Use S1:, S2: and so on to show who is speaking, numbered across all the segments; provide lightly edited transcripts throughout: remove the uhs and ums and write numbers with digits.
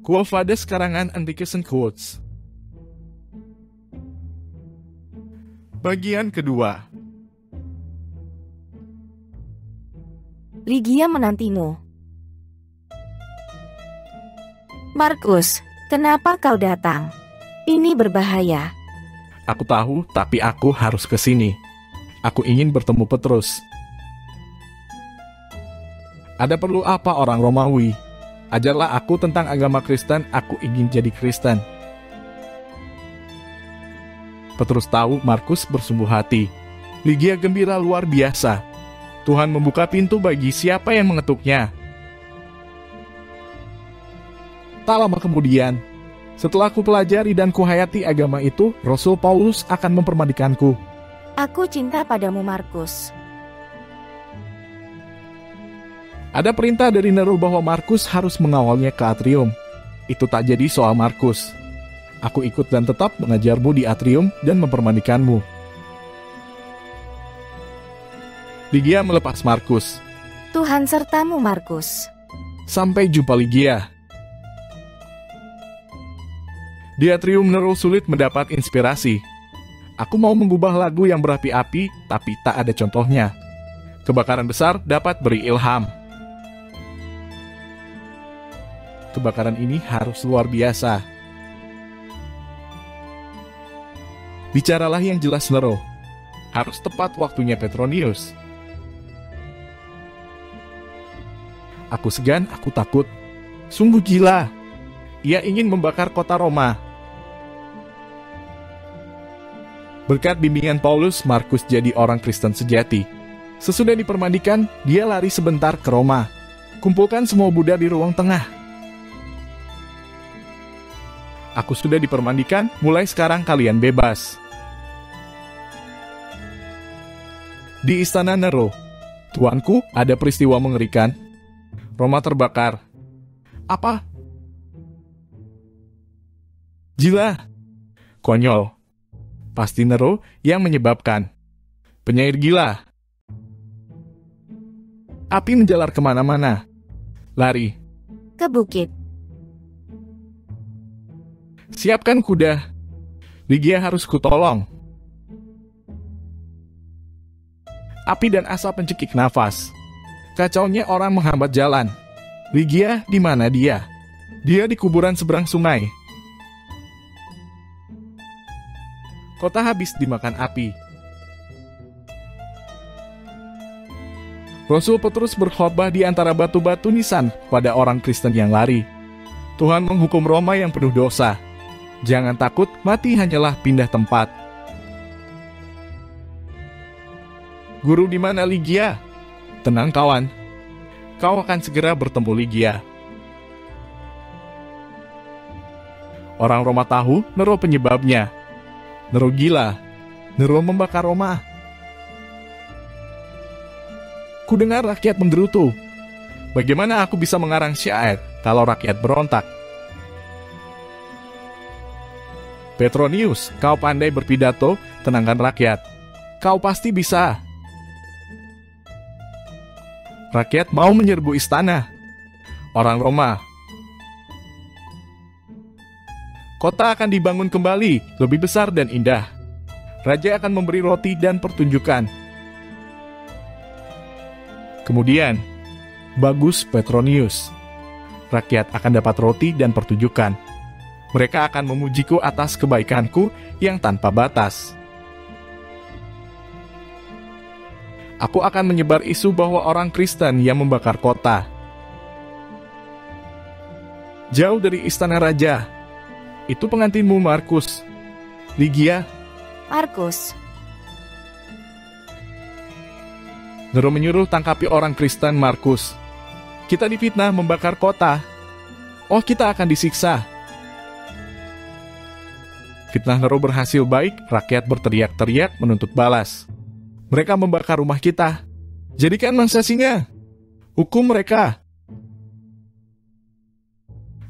S1: Quo Vadis karangan Andreasen Quotes. Bagian kedua.
S2: Ligia menantimu. Markus, kenapa kau datang? Ini berbahaya.
S1: Aku tahu, tapi aku harus ke sini. Aku ingin bertemu Petrus. Ada perlu apa orang Romawi? Ajarlah aku tentang agama Kristen, aku ingin jadi Kristen. Petrus tahu Markus bersungguh hati. Ligia gembira luar biasa. Tuhan membuka pintu bagi siapa yang mengetuknya. Tak lama kemudian, setelah ku pelajari dan kuhayati agama itu, Rasul Paulus akan mempermandikanku.
S2: Aku cinta padamu, Markus.
S1: Ada perintah dari Nero bahwa Markus harus mengawalnya ke atrium. Itu tak jadi soal Markus. Aku ikut dan tetap mengajarmu di atrium dan mempermandikanmu. Ligia melepas Markus.
S2: Tuhan sertamu, Markus.
S1: Sampai jumpa, Ligia. Di atrium Nero sulit mendapat inspirasi. Aku mau mengubah lagu yang berapi-api, tapi tak ada contohnya. Kebakaran besar dapat beri ilham. Kebakaran ini harus luar biasa. Bicaralah yang jelas, Nero. Harus tepat waktunya, Petronius. Aku segan, aku takut. Sungguh gila. Ia ingin membakar kota Roma. Berkat bimbingan Paulus, Markus jadi orang Kristen sejati. Sesudah dipermandikan, dia lari sebentar ke Roma. Kumpulkan semua Buddha di ruang tengah. Aku sudah dipermandikan, mulai sekarang kalian bebas. Di istana Nero, tuanku, ada peristiwa mengerikan. Roma terbakar. Apa? Gila. Konyol. Pasti Nero yang menyebabkan. Penyair gila. Api menjalar kemana-mana. Lari.
S2: Ke bukit.
S1: Siapkan kuda. Ligia harus kutolong. Api dan asap mencekik nafas. Kacaunya orang menghambat jalan. Ligia, di mana dia? Dia di kuburan seberang sungai. Kota habis dimakan api. Rasul Petrus berkhotbah di antara batu-batu nisan pada orang Kristen yang lari. Tuhan menghukum Roma yang penuh dosa. Jangan takut, mati hanyalah pindah tempat. Guru, di mana Ligia? Tenang kawan, kau akan segera bertemu Ligia. Orang Roma tahu Nero penyebabnya. Nero gila. Nero membakar Roma. Kudengar rakyat menggerutu. Bagaimana aku bisa mengarang syair kalau rakyat berontak? Petronius, kau pandai berpidato, tenangkan rakyat. Kau pasti bisa. Rakyat mau menyerbu istana. Orang Roma. Kota akan dibangun kembali, lebih besar dan indah. Raja akan memberi roti dan pertunjukan. Kemudian, bagus Petronius. Rakyat akan dapat roti dan pertunjukan. Mereka akan memujiku atas kebaikanku yang tanpa batas. Aku akan menyebar isu bahwa orang Kristen yang membakar kota. Jauh dari istana raja. Itu pengantinmu, Markus. Ligia.
S2: Markus.
S1: Nero menyuruh tangkapi orang Kristen, Markus. Kita difitnah membakar kota. Oh, kita akan disiksa. Fitnah Nero berhasil baik, rakyat berteriak-teriak menuntut balas. Mereka membakar rumah kita. Jadikan mangsa singa. Hukum mereka.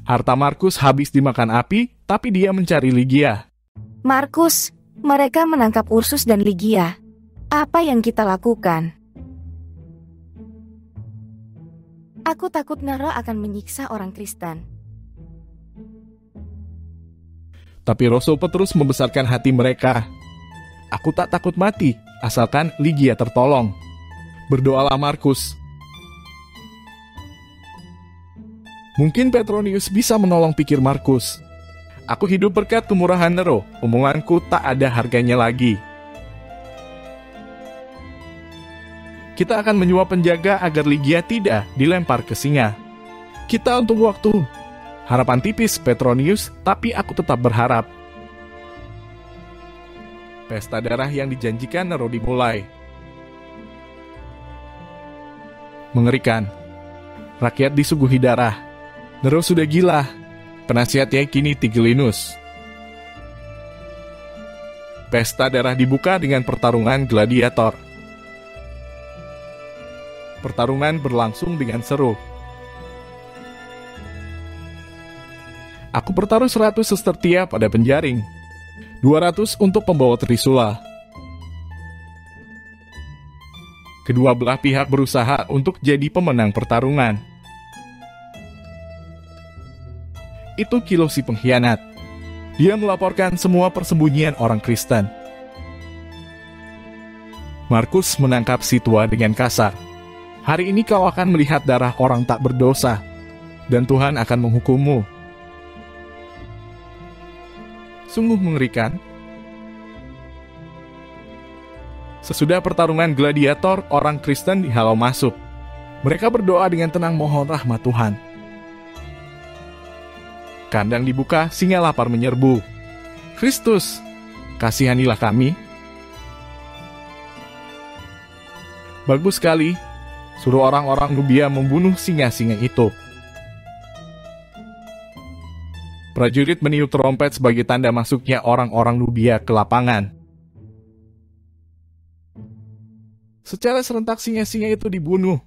S1: Harta Markus habis dimakan api, tapi dia mencari Ligia.
S2: Markus, mereka menangkap Ursus dan Ligia. Apa yang kita lakukan? Aku takut Nero akan menyiksa orang Kristen.
S1: Tapi Rasul Petrus membesarkan hati mereka. Aku tak takut mati, asalkan Lygia tertolong. Berdoalah Markus. Mungkin Petronius bisa menolong, pikir Markus. Aku hidup berkat kemurahan Nero, omonganku tak ada harganya lagi. Kita akan menyuap penjaga agar Lygia tidak dilempar ke singa. Kita untuk waktu. Harapan tipis, Petronius, tapi aku tetap berharap. Pesta darah yang dijanjikan Nero dimulai. Mengerikan. Rakyat disuguhi darah. Nero sudah gila. Penasihatnya kini Tigellinus. Pesta darah dibuka dengan pertarungan gladiator. Pertarungan berlangsung dengan seru. Aku bertaruh 100 sestertia pada penjaring, 200 untuk pembawa trisula. Kedua belah pihak berusaha untuk jadi pemenang pertarungan. Itu Kilo si pengkhianat. Dia melaporkan semua persembunyian orang Kristen. Markus menangkap si tua dengan kasar. Hari ini kau akan melihat darah orang tak berdosa, dan Tuhan akan menghukummu. Sungguh mengerikan. Sesudah pertarungan gladiator, orang Kristen dihalau masuk. Mereka berdoa dengan tenang mohon rahmat Tuhan. Kandang dibuka, singa lapar menyerbu. Kristus, kasihanilah kami. Bagus sekali. Suruh orang-orang Nubia membunuh singa-singa itu. Prajurit meniup trompet sebagai tanda masuknya orang-orang Nubia ke lapangan. Secara serentak singa-singa itu dibunuh.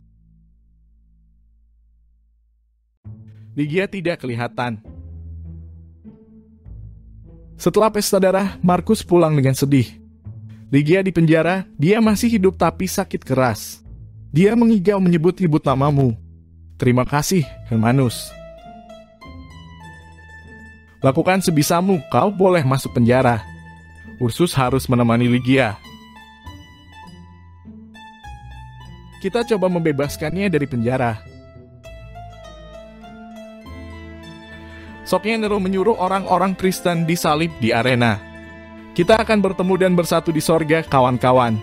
S1: Lygia tidak kelihatan. Setelah pesta darah, Markus pulang dengan sedih. Lygia di penjara, dia masih hidup tapi sakit keras. Dia mengigau menyebut-nyebut namamu. Terima kasih, Hermanus. Lakukan sebisamu, kau boleh masuk penjara. Ursus harus menemani Lygia. Kita coba membebaskannya dari penjara. Soknya Nero menyuruh orang-orang Kristen disalib di arena. Kita akan bertemu dan bersatu di sorga, kawan-kawan.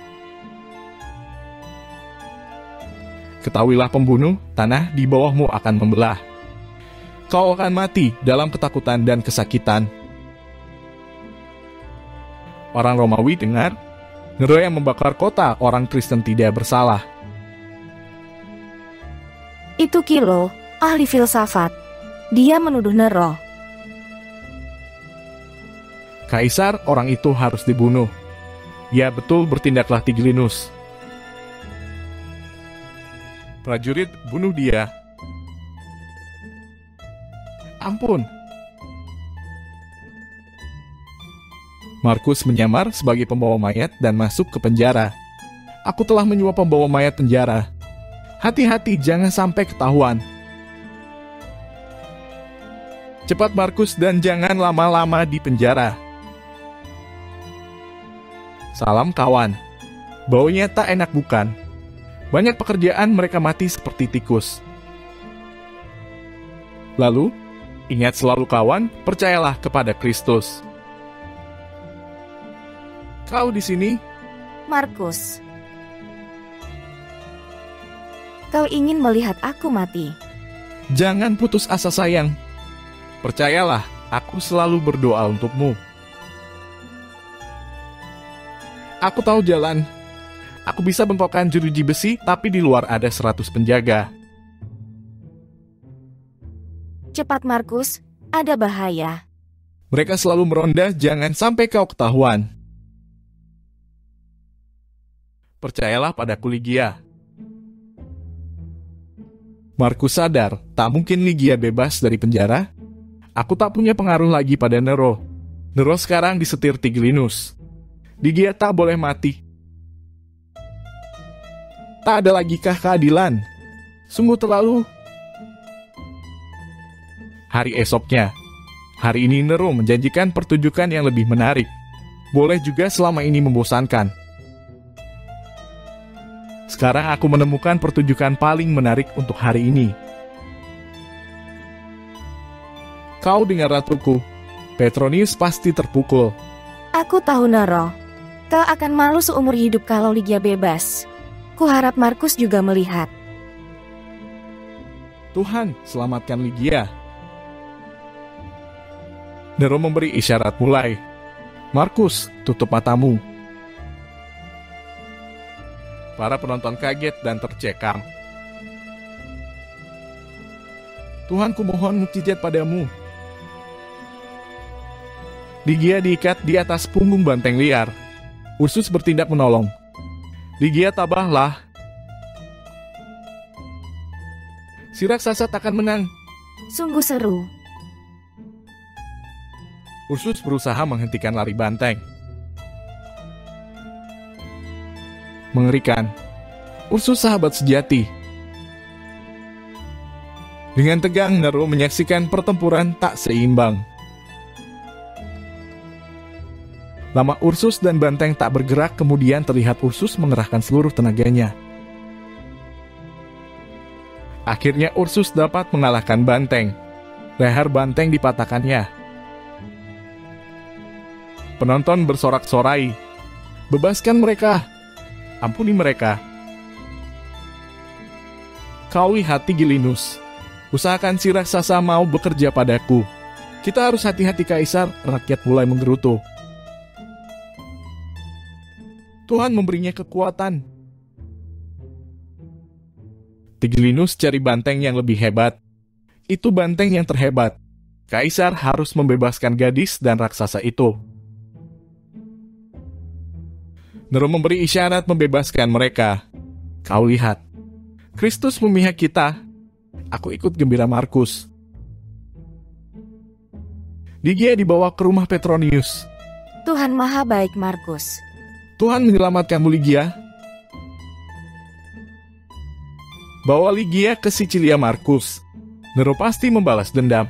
S1: Ketahuilah pembunuh, tanah di bawahmu akan membelah. Kau akan mati dalam ketakutan dan kesakitan. Orang Romawi dengar, Nero yang membakar kota orang Kristen tidak bersalah.
S2: Itu Kilo, ahli filsafat. Dia menuduh Nero.
S1: Kaisar, orang itu harus dibunuh. Ya betul, bertindaklah Tigellinus. Prajurit, bunuh dia. Ampun. Markus menyamar sebagai pembawa mayat dan masuk ke penjara. Aku telah menyuap pembawa mayat penjara. Hati-hati, jangan sampai ketahuan. Cepat Markus dan jangan lama-lama di penjara. Salam kawan. Baunya tak enak bukan? Banyak pekerjaan mereka mati seperti tikus. Lalu, ingat selalu kawan, percayalah kepada Kristus. Kau di sini?
S2: Markus. Kau ingin melihat aku mati?
S1: Jangan putus asa sayang. Percayalah, aku selalu berdoa untukmu. Aku tahu jalan. Aku bisa bentokkan jeruji besi, tapi di luar ada 100 penjaga.
S2: Cepat Markus, ada bahaya.
S1: Mereka selalu meronda, jangan sampai kau ketahuan. Percayalah padaku Lygia. Markus sadar, tak mungkin Lygia bebas dari penjara. Aku tak punya pengaruh lagi pada Nero. Nero sekarang disetir Tigellinus. Lygia tak boleh mati. Tak ada lagi kah keadilan? Sungguh terlalu. Hari esoknya, Hari ini Nero menjanjikan pertunjukan yang lebih menarik. Boleh juga selama ini membosankan. Sekarang aku menemukan pertunjukan paling menarik untuk hari ini. Kau dengar ratuku, Petronius pasti terpukul.
S2: Aku tahu Nero. Kau akan malu seumur hidup kalau Ligia bebas. Kuharap Markus juga melihat.
S1: Tuhan, selamatkan Ligia. Nero memberi isyarat mulai. Markus, tutup matamu. Para penonton kaget dan tercekam. Tuhan, kumohon mukjizat padamu. Ligia diikat di atas punggung banteng liar. Ursus bertindak menolong. Ligia, tabahlah. Si raksasa takkan menang.
S2: Sungguh seru.
S1: Ursus berusaha menghentikan lari banteng. Mengerikan. Ursus sahabat sejati. Dengan tegang, Nero menyaksikan pertempuran tak seimbang. Lama Ursus dan banteng tak bergerak, kemudian terlihat Ursus mengerahkan seluruh tenaganya. Akhirnya Ursus dapat mengalahkan banteng. Leher banteng dipatahkannya. Penonton bersorak-sorai. Bebaskan mereka. Ampuni mereka. Kau lihat Tigellinus. Usahakan si raksasa mau bekerja padaku. Kita harus hati-hati Kaisar, rakyat mulai menggerutu. Tuhan memberinya kekuatan. Tigellinus cari banteng yang lebih hebat. Itu banteng yang terhebat. Kaisar harus membebaskan gadis dan raksasa itu. Nero memberi isyarat membebaskan mereka. Kau lihat, Kristus memihak kita. Aku ikut gembira Markus. Ligia dibawa ke rumah Petronius.
S2: Tuhan maha baik Markus.
S1: Tuhan menyelamatkanmu Ligia. Bawa Ligia ke Sicilia Markus. Nero pasti membalas dendam.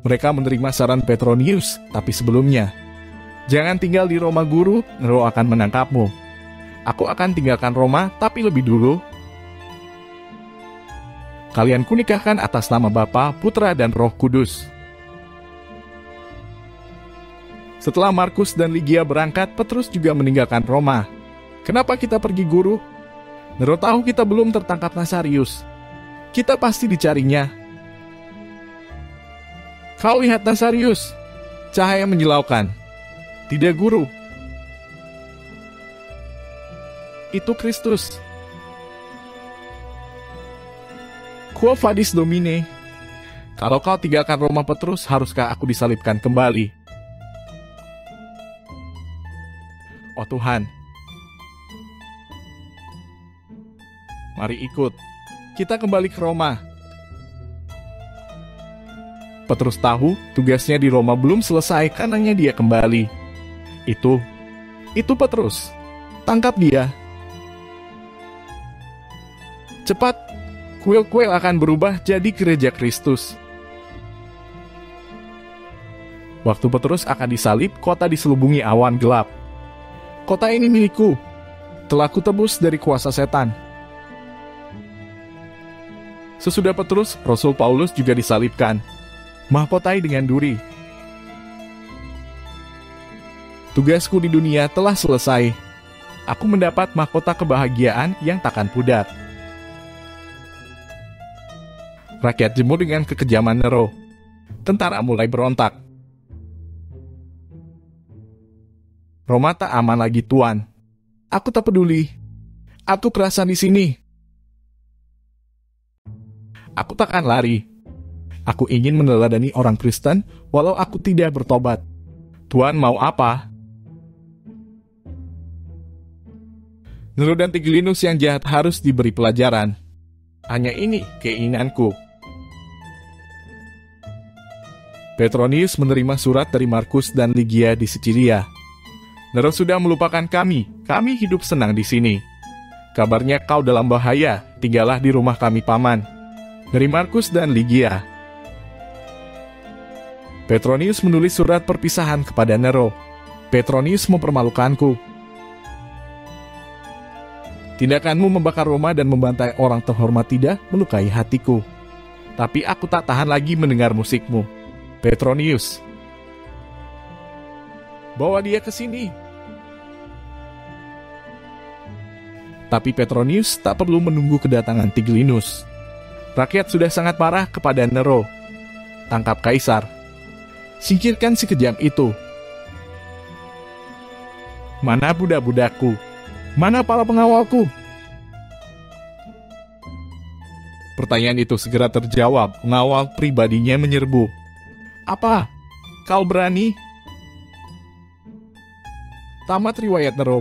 S1: Mereka menerima saran Petronius, tapi sebelumnya, jangan tinggal di Roma guru, Nero akan menangkapmu. Aku akan tinggalkan Roma, tapi lebih dulu. Kalian kunikahkan atas nama Bapa, Putra, dan Roh Kudus. Setelah Markus dan Ligia berangkat, Petrus juga meninggalkan Roma. Kenapa kita pergi guru? Nero tahu kita belum tertangkap Nasarius. Kita pasti dicarinya. Kau lihat Nasarius, cahaya menyilaukan. Tidak guru. Itu Kristus. Quo vadis Domine. Kalau kau tinggalkan Roma Petrus, haruskah aku disalibkan kembali? Oh Tuhan. Mari ikut. Kita kembali ke Roma. Petrus tahu tugasnya di Roma belum selesai, karenanya dia kembali. Itu Petrus. Tangkap dia. Cepat, kuil-kuil akan berubah jadi gereja Kristus. Waktu Petrus akan disalib, kota diselubungi awan gelap. Kota ini milikku. Telah kutebus dari kuasa setan. Sesudah Petrus, Rasul Paulus juga disalibkan. Mahkotai dengan duri. Tugasku di dunia telah selesai. Aku mendapat mahkota kebahagiaan yang takkan pudar. Rakyat jemur dengan kekejaman Nero. Tentara mulai berontak. Roma tak aman lagi, Tuan. Aku tak peduli. Aku perasan di sini. Aku takkan lari. Aku ingin meneladani orang Kristen, walau aku tidak bertobat. Tuan mau apa? Nero dan Tigellinus yang jahat harus diberi pelajaran. Hanya ini keinginanku. Petronius menerima surat dari Markus dan Ligia di Sicilia. Nero sudah melupakan kami hidup senang di sini. Kabarnya kau dalam bahaya, tinggallah di rumah kami paman. Dari Markus dan Ligia. Petronius menulis surat perpisahan kepada Nero. Petronius mempermalukanku. Tindakanmu membakar Roma dan membantai orang terhormat tidak melukai hatiku. Tapi aku tak tahan lagi mendengar musikmu. Petronius. Bawa dia ke sini. Tapi Petronius tak perlu menunggu kedatangan Tigellinus. Rakyat sudah sangat marah kepada Nero. Tangkap Kaisar. Singkirkan si kejam itu. Mana budak-budakku? Mana para pengawalku? Pertanyaan itu segera terjawab. Pengawal pribadinya menyerbu. Apa? Kau berani? Tamat riwayat Nero.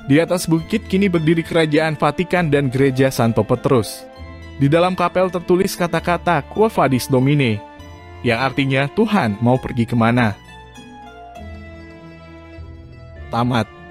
S1: Di atas bukit kini berdiri kerajaan Vatikan dan gereja Santo Petrus. Di dalam kapel tertulis kata-kata Quo Vadis Domine, yang artinya Tuhan mau pergi kemana. Tamat.